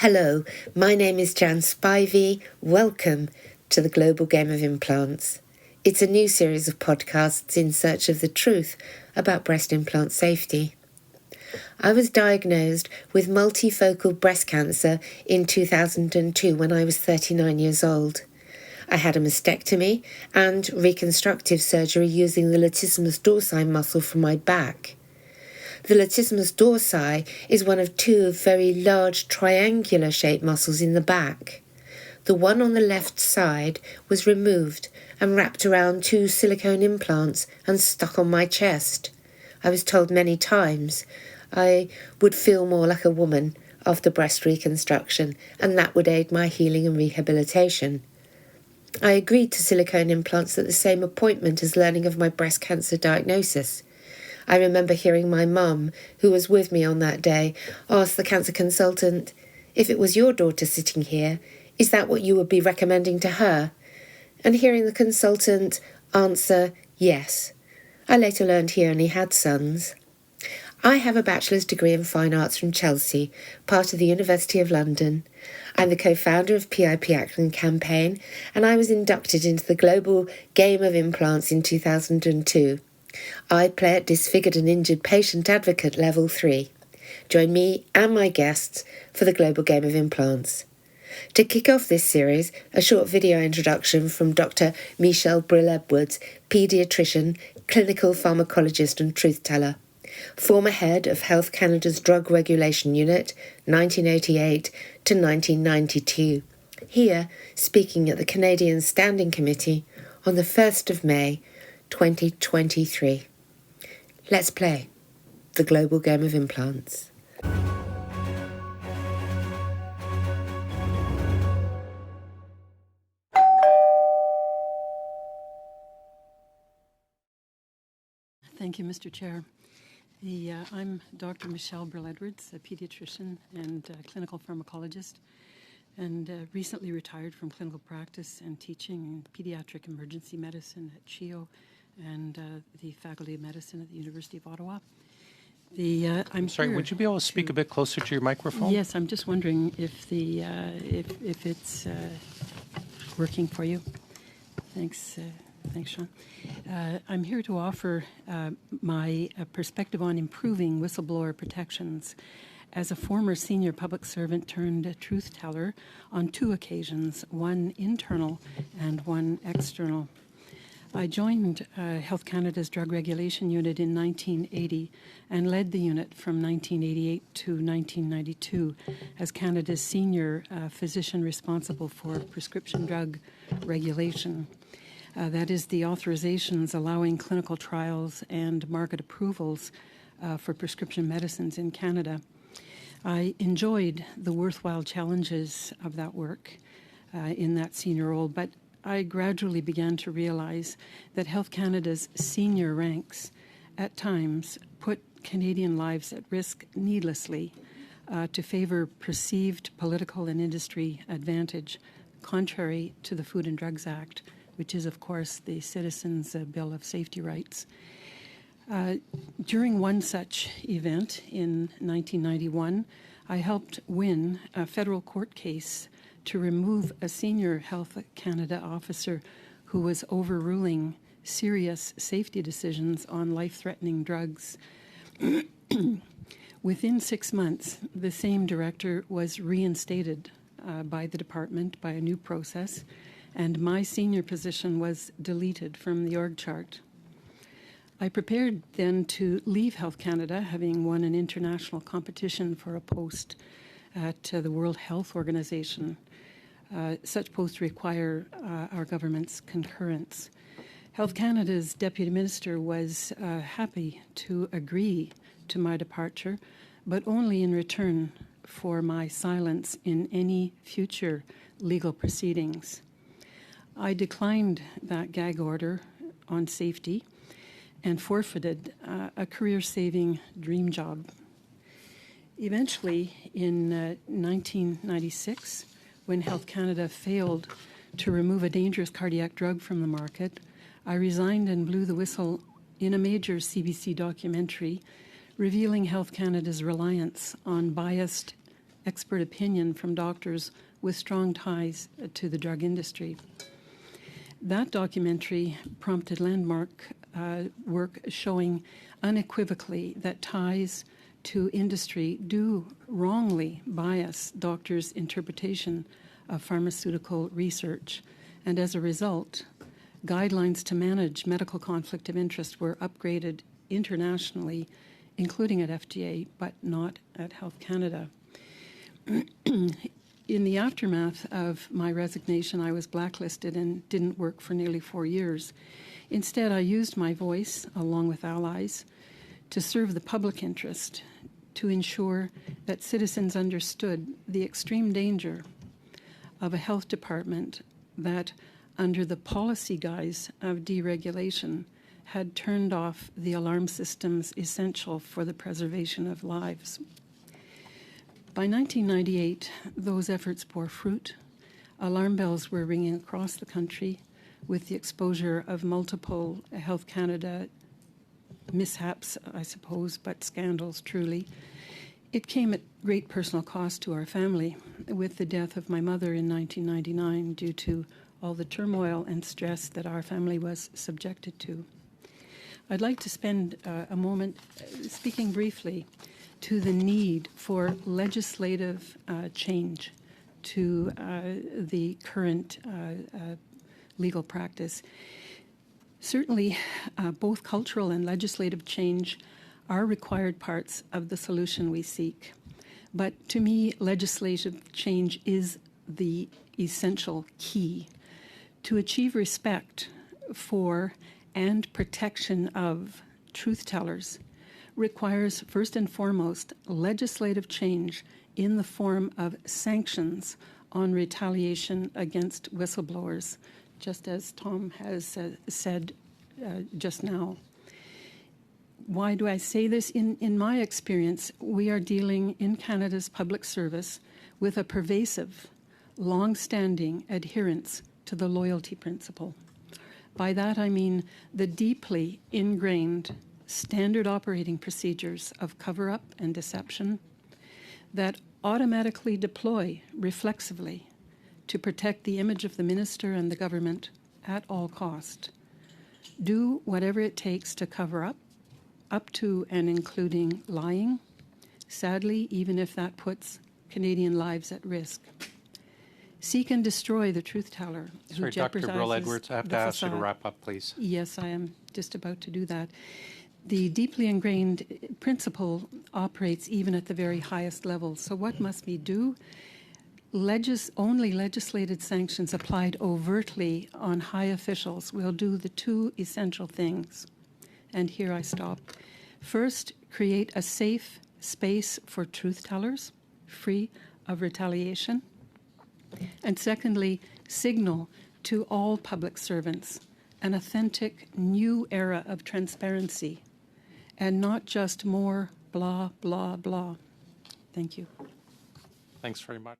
Hello, my name is Jan Spivey. Welcome to the Global Game of Implants. It's a new series of podcasts in search of the truth about breast implant safety. I was diagnosed with multifocal breast cancer in 2002 when I was 39 years old. I had a mastectomy and reconstructive surgery using the latissimus dorsi muscle from my back. The latissimus dorsi is one of two very large triangular-shaped muscles in the back. The one on the left side was removed and wrapped around two silicone implants and stuck on my chest. I was told many times I would feel more like a woman after breast reconstruction, and that would aid my healing and rehabilitation. I agreed to silicone implants at the same appointment as learning of my breast cancer diagnosis. I remember hearing my mum, who was with me on that day, ask the cancer consultant, "If it was your daughter sitting here, is that what you would be recommending to her?" And hearing the consultant answer, "Yes." I later learned he only had sons. I have a bachelor's degree in fine arts from Chelsea, part of the University of London. I'm the co-founder of PIP Action Campaign, and I was inducted into the Global Game of Implants in 2002. I play at Disfigured and Injured Patient Advocate Level 3. Join me and my guests for the Global Game of Implants. To kick off this series, a short video introduction from Dr Michèle Brill-Edwards, paediatrician, clinical pharmacologist and TruthTeller. Former head of Health Canada's Drug Regulation Unit, 1988 to 1992. Here, speaking at the Canadian Standing Committee on the 1st of May, 2023. Let's play the Global Game of Implants. Thank you, Mr. Chair. I'm Dr Michèle Brill-Edwards, a pediatrician and clinical pharmacologist, and recently retired from clinical practice and teaching in pediatric emergency medicine at CHEO and the Faculty of Medicine at the University of Ottawa. I'm sorry, would you be able to speak a bit closer to your microphone? Yes, I'm just wondering if if it's working for you. Thanks, Sean. I'm here to offer my perspective on improving whistleblower protections as a former senior public servant turned truth teller on two occasions, one internal and one external. I joined Health Canada's Drug Regulation Unit in 1980 and led the unit from 1988 to 1992 as Canada's senior physician responsible for prescription drug regulation. That is the authorizations allowing clinical trials and market approvals for prescription medicines in Canada. I enjoyed the worthwhile challenges of that work in that senior role, but I gradually began to realize that Health Canada's senior ranks at times put Canadian lives at risk needlessly to favor perceived political and industry advantage, contrary to the Food and Drugs Act, which is, of course, the Citizens' Bill of Safety Rights. During one such event in 1991, I helped win a federal court case to remove a senior Health Canada officer who was overruling serious safety decisions on life-threatening drugs. Within 6 months, the same director was reinstated by the department by a new process, and my senior position was deleted from the org chart. I prepared then to leave Health Canada, having won an international competition for a post at the World Health Organization. Such posts require our government's concurrence. Health Canada's Deputy Minister was happy to agree to my departure, but only in return for my silence in any future legal proceedings. I declined that gag order on safety and forfeited a career-saving dream job. Eventually, in 1996, when Health Canada failed to remove a dangerous cardiac drug from the market, I resigned and blew the whistle in a major CBC documentary revealing Health Canada's reliance on biased expert opinion from doctors with strong ties to the drug industry. That documentary prompted landmark work showing unequivocally that ties to industry do wrongly bias doctors' interpretation of pharmaceutical research, and as a result, guidelines to manage medical conflict of interest were upgraded internationally, including at FDA, but not at Health Canada. In the aftermath of my resignation, I was blacklisted and didn't work for nearly 4 years. Instead, I used my voice, along with allies, to serve the public interest, to ensure that citizens understood the extreme danger of a health department that, under the policy guise of deregulation, had turned off the alarm systems essential for the preservation of lives. By 1998, those efforts bore fruit. Alarm bells were ringing across the country with the exposure of multiple Health Canada mishaps, I suppose, but scandals truly. It came at great personal cost to our family, with the death of my mother in 1999 due to all the turmoil and stress that our family was subjected to. I'd like to spend a moment speaking briefly to the need for legislative change to the current legal practice. Certainly, both cultural and legislative change are required parts of the solution we seek. But to me, legislative change is the essential key to achieve respect for and protection of truth-tellers. Requires, first and foremost, legislative change in the form of sanctions on retaliation against whistleblowers, just as Tom has said just now. Why do I say this? In my experience, we are dealing in Canada's public service with a pervasive, long-standing adherence to the loyalty principle. By that I mean the deeply ingrained standard operating procedures of cover-up and deception that automatically deploy reflexively to protect the image of the minister and the government at all cost. Do whatever it takes to cover up to and including lying, sadly, even if that puts Canadian lives at risk. Seek and destroy the truth-teller who Sorry, Dr. jeopardizes Brill-Edwards, I have to ask you to facade. wrap up, please. Yes, I am just about to do that. The deeply ingrained principle operates even at the very highest level. So what must we do? Only legislated sanctions applied overtly on high officials will do the two essential things. And here I stop. First, create a safe space for truth-tellers, free of retaliation. And secondly, signal to all public servants an authentic new era of transparency and not just more blah, blah, blah. Thank you. Thanks very much.